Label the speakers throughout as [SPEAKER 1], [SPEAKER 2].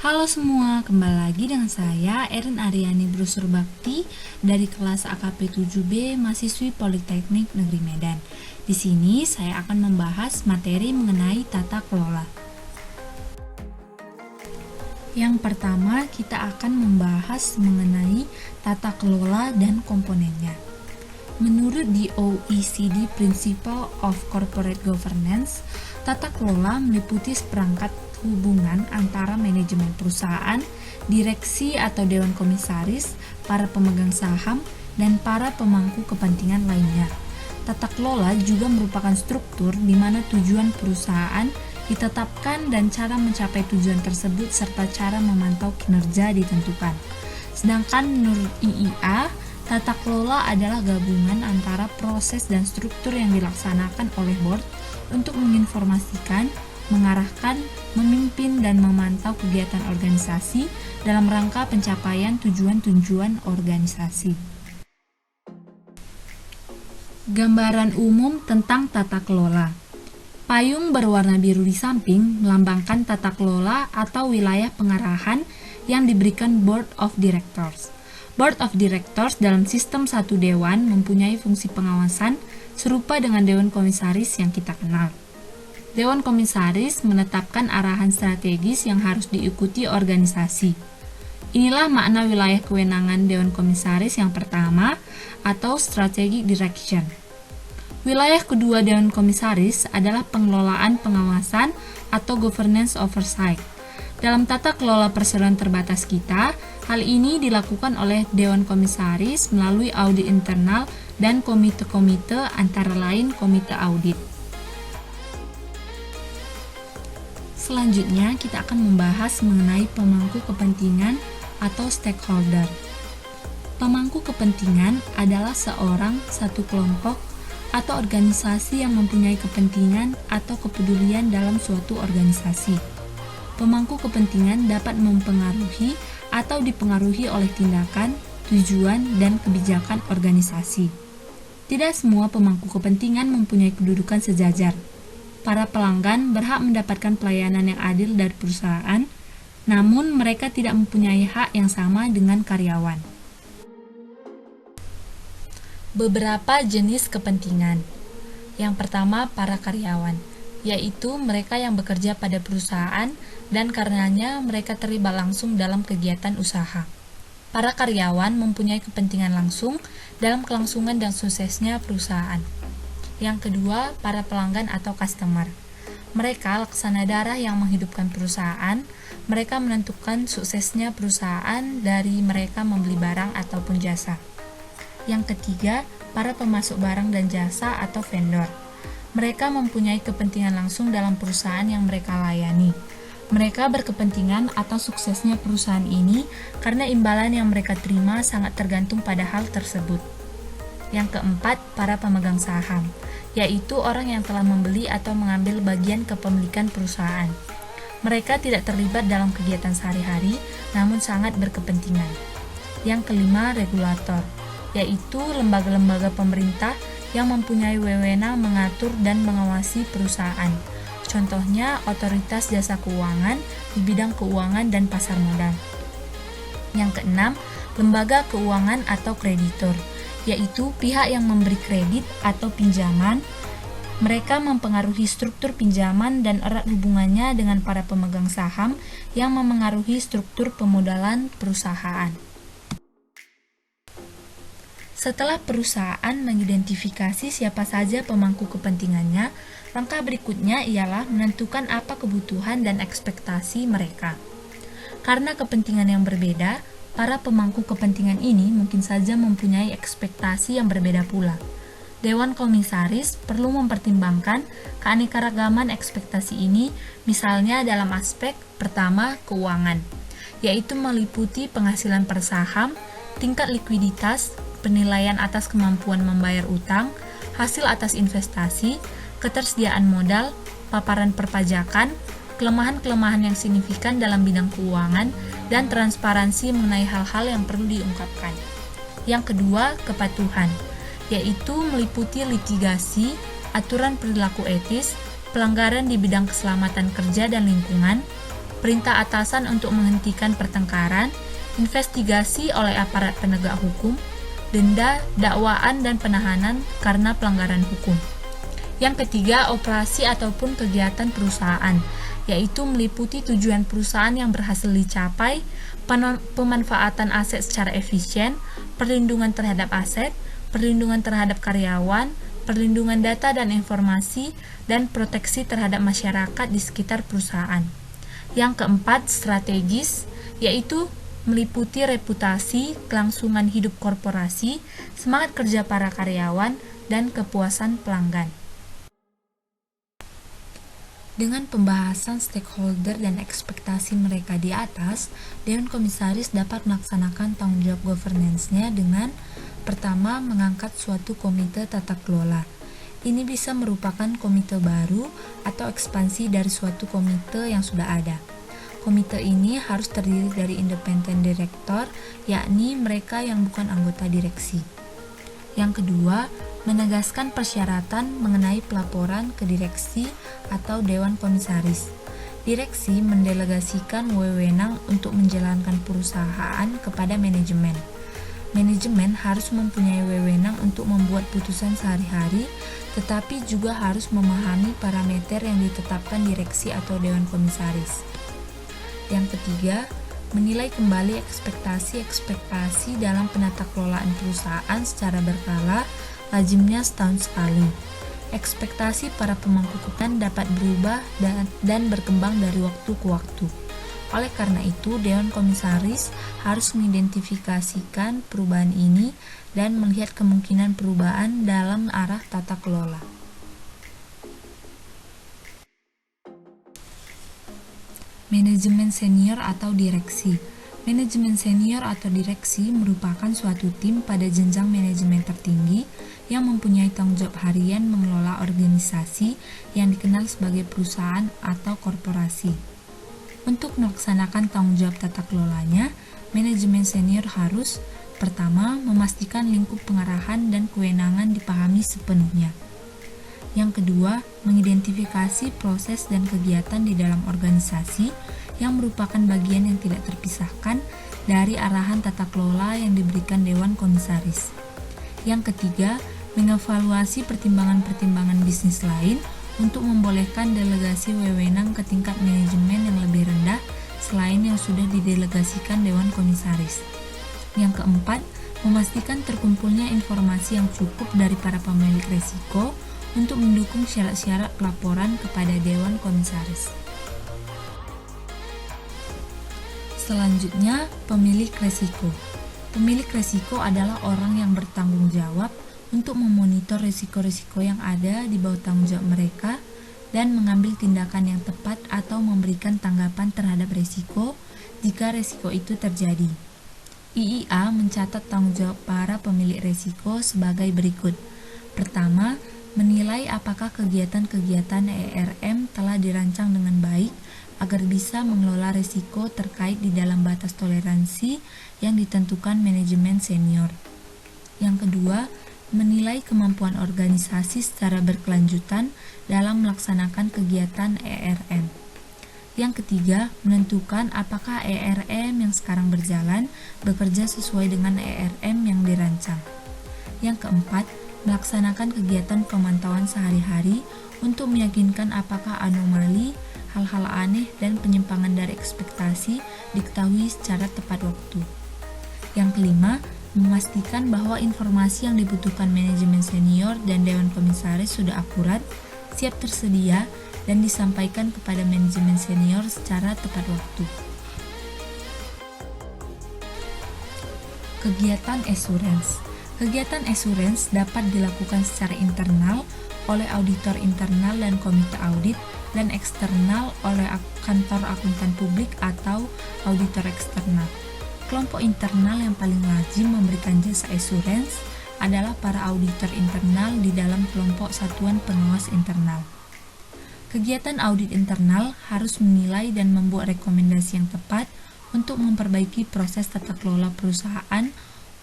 [SPEAKER 1] Halo semua, kembali lagi dengan saya Erin Aryani Brusur Bakti dari kelas AKP 7B Mahasiswi Politeknik Negeri Medan. Di sini saya akan membahas materi mengenai tata kelola. Yang pertama, kita akan membahas mengenai tata kelola dan komponennya. Menurut the OECD Principle of Corporate Governance, tata kelola meliputi seperangkat hubungan antara manajemen perusahaan, direksi atau dewan komisaris, para pemegang saham, dan para pemangku kepentingan lainnya. Tata kelola juga merupakan struktur di mana tujuan perusahaan ditetapkan dan cara mencapai tujuan tersebut serta cara memantau kinerja ditentukan. Sedangkan menurut IIA, tata kelola adalah gabungan antara proses dan struktur yang dilaksanakan oleh board untuk menginformasikan, mengarahkan, memimpin, dan memantau kegiatan organisasi dalam rangka pencapaian tujuan-tujuan organisasi. Gambaran umum tentang tata kelola. Payung berwarna biru di samping melambangkan tata kelola atau wilayah pengarahan yang diberikan Board of Directors. Board of Directors dalam sistem satu dewan mempunyai fungsi pengawasan serupa dengan Dewan Komisaris yang kita kenal. Dewan Komisaris menetapkan arahan strategis yang harus diikuti organisasi. Inilah makna wilayah kewenangan Dewan Komisaris yang pertama atau Strategic Direction. Wilayah kedua Dewan Komisaris adalah pengelolaan pengawasan atau Governance Oversight. Dalam tata kelola perseroan terbatas kita, hal ini dilakukan oleh Dewan Komisaris melalui audit internal dan komite-komite antara lain komite audit. Selanjutnya, kita akan membahas mengenai pemangku kepentingan atau stakeholder. Pemangku kepentingan adalah seorang, satu kelompok, atau organisasi yang mempunyai kepentingan atau kepedulian dalam suatu organisasi. Pemangku kepentingan dapat mempengaruhi atau dipengaruhi oleh tindakan, tujuan, dan kebijakan organisasi. Tidak semua pemangku kepentingan mempunyai kedudukan sejajar. Para pelanggan berhak mendapatkan pelayanan yang adil dari perusahaan, namun mereka tidak mempunyai hak yang sama dengan karyawan. Beberapa jenis kepentingan. Yang pertama, para karyawan, yaitu mereka yang bekerja pada perusahaan dan karenanya mereka terlibat langsung dalam kegiatan usaha. Para karyawan mempunyai kepentingan langsung dalam kelangsungan dan suksesnya perusahaan. Yang kedua, para pelanggan atau customer. Mereka laksana darah yang menghidupkan perusahaan. Mereka menentukan suksesnya perusahaan dari mereka membeli barang ataupun jasa. Yang ketiga, para pemasok barang dan jasa atau vendor. Mereka mempunyai kepentingan langsung dalam perusahaan yang mereka layani. Mereka berkepentingan atas suksesnya perusahaan ini karena imbalan yang mereka terima sangat tergantung pada hal tersebut. Yang keempat, para pemegang saham, yaitu orang yang telah membeli atau mengambil bagian kepemilikan perusahaan. Mereka tidak terlibat dalam kegiatan sehari-hari, namun sangat berkepentingan. Yang kelima, regulator, yaitu lembaga-lembaga pemerintah yang mempunyai wewenang mengatur dan mengawasi perusahaan. Contohnya, otoritas jasa keuangan di bidang keuangan dan pasar modal. Yang keenam, lembaga keuangan atau kreditor, yaitu pihak yang memberi kredit atau pinjaman. Mereka mempengaruhi struktur pinjaman dan erat hubungannya dengan para pemegang saham yang memengaruhi struktur pemodalan perusahaan. Setelah perusahaan mengidentifikasi siapa saja pemangku kepentingannya, langkah berikutnya ialah menentukan apa kebutuhan dan ekspektasi mereka. Karena kepentingan yang berbeda, para pemangku kepentingan ini mungkin saja mempunyai ekspektasi yang berbeda pula. Dewan Komisaris perlu mempertimbangkan keanekaragaman ekspektasi ini, misalnya dalam aspek pertama, keuangan, yaitu meliputi penghasilan per saham, tingkat likuiditas, penilaian atas kemampuan membayar utang, hasil atas investasi, ketersediaan modal, paparan perpajakan, kelemahan-kelemahan yang signifikan dalam bidang keuangan, dan transparansi mengenai hal-hal yang perlu diungkapkan. Yang kedua, kepatuhan, yaitu meliputi litigasi, aturan perilaku etis, pelanggaran di bidang keselamatan kerja dan lingkungan, perintah atasan untuk menghentikan pertengkaran, investigasi oleh aparat penegak hukum, denda, dakwaan, dan penahanan karena pelanggaran hukum. Yang ketiga, operasi ataupun kegiatan perusahaan, yaitu meliputi tujuan perusahaan yang berhasil dicapai, pemanfaatan aset secara efisien, perlindungan terhadap aset, perlindungan terhadap karyawan, perlindungan data dan informasi, dan proteksi terhadap masyarakat di sekitar perusahaan. Yang keempat, strategis, yaitu meliputi reputasi, kelangsungan hidup korporasi, semangat kerja para karyawan, dan kepuasan pelanggan. Dengan pembahasan stakeholder dan ekspektasi mereka di atas, Dewan Komisaris dapat melaksanakan tanggung jawab governance-nya dengan pertama, mengangkat suatu komite tata kelola. Ini bisa merupakan komite baru atau ekspansi dari suatu komite yang sudah ada. Komite ini harus terdiri dari independen direktor, yakni mereka yang bukan anggota direksi. Yang kedua, menegaskan persyaratan mengenai pelaporan ke direksi atau Dewan Komisaris. Direksi mendelegasikan wewenang untuk menjalankan perusahaan kepada manajemen. Manajemen harus mempunyai wewenang untuk membuat putusan sehari-hari, tetapi juga harus memahami parameter yang ditetapkan direksi atau Dewan Komisaris. Yang ketiga, menilai kembali ekspektasi dalam penata kelolaan perusahaan secara berkala, lazimnya setahun sekali. Ekspektasi para pemangku kepentingan dapat berubah dan berkembang dari waktu ke waktu. Oleh karena itu, Dewan Komisaris harus mengidentifikasikan perubahan ini dan melihat kemungkinan perubahan dalam arah tata kelola. Manajemen senior atau direksi. Manajemen senior atau direksi merupakan suatu tim pada jenjang manajemen tertinggi yang mempunyai tanggung jawab harian mengelola organisasi yang dikenal sebagai perusahaan atau korporasi. Untuk melaksanakan tanggung jawab tata kelolanya, manajemen senior harus pertama, memastikan lingkup pengarahan dan kewenangan dipahami sepenuhnya. Yang kedua, mengidentifikasi proses dan kegiatan di dalam organisasi yang merupakan bagian yang tidak terpisahkan dari arahan tata kelola yang diberikan Dewan Komisaris. Yang ketiga, mengevaluasi pertimbangan-pertimbangan bisnis lain untuk membolehkan delegasi wewenang ke tingkat manajemen yang lebih rendah selain yang sudah didelegasikan Dewan Komisaris. Yang keempat, memastikan terkumpulnya informasi yang cukup dari para pemilik risiko untuk mendukung syarat-syarat pelaporan kepada Dewan Komisaris. Selanjutnya, pemilik risiko. Pemilik risiko adalah orang yang bertanggung jawab untuk memonitor risiko-risiko yang ada di bawah tanggung jawab mereka dan mengambil tindakan yang tepat atau memberikan tanggapan terhadap risiko jika risiko itu terjadi. IIA mencatat tanggung jawab para pemilik risiko sebagai berikut. Pertama, menilai apakah kegiatan-kegiatan ERM telah dirancang dengan baik agar bisa mengelola risiko terkait di dalam batas toleransi yang ditentukan manajemen senior. Yang kedua, menilai kemampuan organisasi secara berkelanjutan dalam melaksanakan kegiatan ERM. Yang ketiga, menentukan apakah ERM yang sekarang berjalan bekerja sesuai dengan ERM yang dirancang. Yang keempat, melaksanakan kegiatan pemantauan sehari-hari untuk meyakinkan apakah anomali, hal-hal aneh, dan penyimpangan dari ekspektasi diketahui secara tepat waktu. Yang kelima, memastikan bahwa informasi yang dibutuhkan manajemen senior dan Dewan Komisaris sudah akurat, siap tersedia, dan disampaikan kepada manajemen senior secara tepat waktu. Kegiatan assurance. Kegiatan assurance dapat dilakukan secara internal oleh auditor internal dan komite audit, dan eksternal oleh kantor akuntan publik atau auditor eksternal. Kelompok internal yang paling lazim memberikan jasa assurance adalah para auditor internal di dalam kelompok satuan pengawas internal. Kegiatan audit internal harus menilai dan membuat rekomendasi yang tepat untuk memperbaiki proses tata kelola perusahaan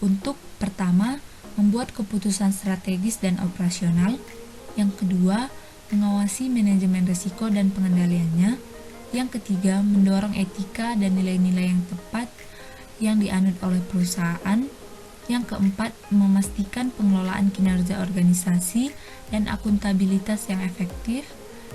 [SPEAKER 1] untuk pertama, membuat keputusan strategis dan operasional, yang kedua, mengawasi manajemen risiko dan pengendaliannya, Yang ketiga, mendorong etika dan nilai-nilai yang tepat yang dianut oleh perusahaan. Yang keempat, memastikan pengelolaan kinerja organisasi dan akuntabilitas yang efektif.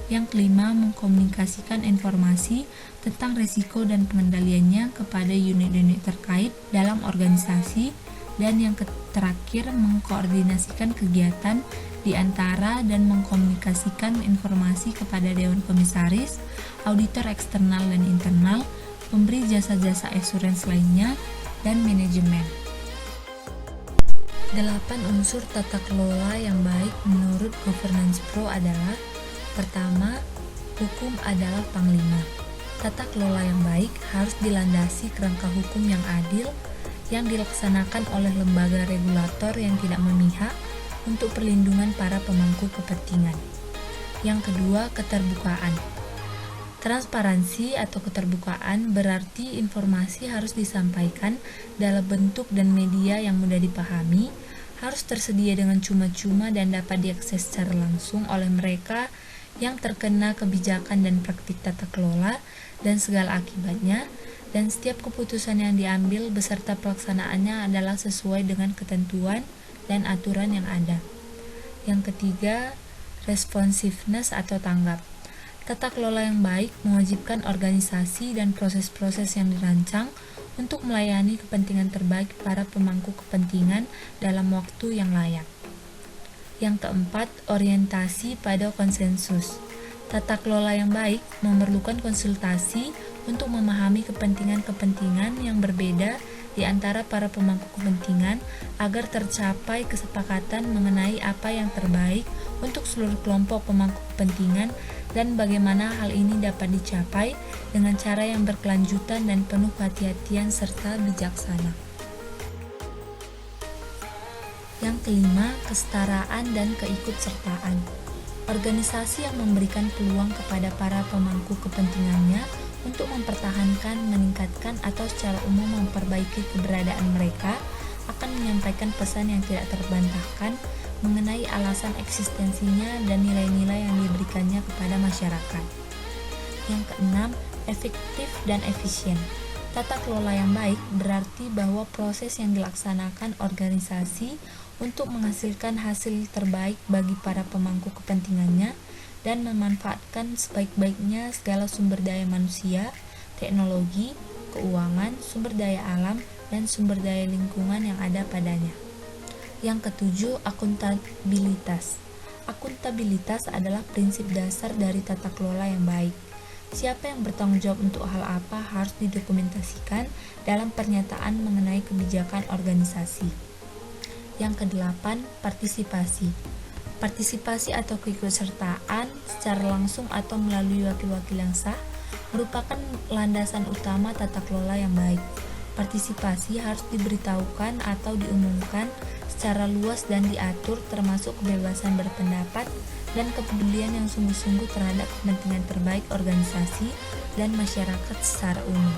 [SPEAKER 1] Yang kelima, mengkomunikasikan informasi tentang risiko dan pengendaliannya kepada unit-unit terkait dalam organisasi. Dan yang terakhir, mengkoordinasikan kegiatan di antara dan mengkomunikasikan informasi kepada Dewan Komisaris, auditor eksternal dan internal, pemberi jasa-jasa assurance lainnya, dan manajemen. 8 unsur tata kelola yang baik menurut Governance Pro adalah: pertama, hukum adalah panglima. Tata kelola yang baik harus dilandasi kerangka hukum yang adil yang dilaksanakan oleh lembaga regulator yang tidak memihak untuk perlindungan para pemangku kepentingan. Yang kedua, keterbukaan. Transparansi atau keterbukaan berarti informasi harus disampaikan dalam bentuk dan media yang mudah dipahami, harus tersedia dengan cuma-cuma dan dapat diakses secara langsung oleh mereka yang terkena kebijakan dan praktik tata kelola dan segala akibatnya, dan setiap keputusan yang diambil beserta pelaksanaannya adalah sesuai dengan ketentuan dan aturan yang ada. Yang ketiga, responsiveness atau tanggap. Tata kelola yang baik mewajibkan organisasi dan proses-proses yang dirancang untuk melayani kepentingan terbaik para pemangku kepentingan dalam waktu yang layak. Yang keempat, orientasi pada konsensus. Tata kelola yang baik memerlukan konsultasi untuk memahami kepentingan-kepentingan yang berbeda di antara para pemangku kepentingan agar tercapai kesepakatan mengenai apa yang terbaik untuk seluruh kelompok pemangku kepentingan dan bagaimana hal ini dapat dicapai dengan cara yang berkelanjutan dan penuh kehati-hatian serta bijaksana. Yang kelima, kesetaraan dan keikutsertaan. Organisasi yang memberikan peluang kepada para pemangku kepentingannya untuk mempertahankan, meningkatkan, atau secara umum memperbaiki keberadaan mereka akan menyampaikan pesan yang tidak terbantahkan mengenai alasan eksistensinya dan nilai-nilai yang diberikannya kepada masyarakat. Yang keenam, efektif dan efisien. Tata kelola yang baik berarti bahwa proses yang dilaksanakan organisasi untuk menghasilkan hasil terbaik bagi para pemangku kepentingannya dan memanfaatkan sebaik-baiknya segala sumber daya manusia, teknologi, keuangan, sumber daya alam, dan sumber daya lingkungan yang ada padanya. Yang ketujuh, akuntabilitas. Akuntabilitas adalah prinsip dasar dari tata kelola yang baik. Siapa yang bertanggung jawab untuk hal apa harus didokumentasikan dalam pernyataan mengenai kebijakan organisasi. Yang kedelapan, partisipasi. Partisipasi atau keikutsertaan secara langsung atau melalui wakil-wakil yang sah merupakan landasan utama tata kelola yang baik. Partisipasi harus diberitahukan atau diumumkan secara luas dan diatur, termasuk kebebasan berpendapat dan kepedulian yang sungguh-sungguh terhadap kepentingan terbaik organisasi dan masyarakat secara umum.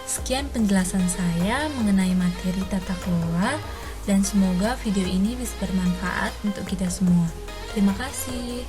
[SPEAKER 1] Sekian penjelasan saya mengenai materi tata kelola, dan semoga video ini bisa bermanfaat untuk kita semua. Terima kasih.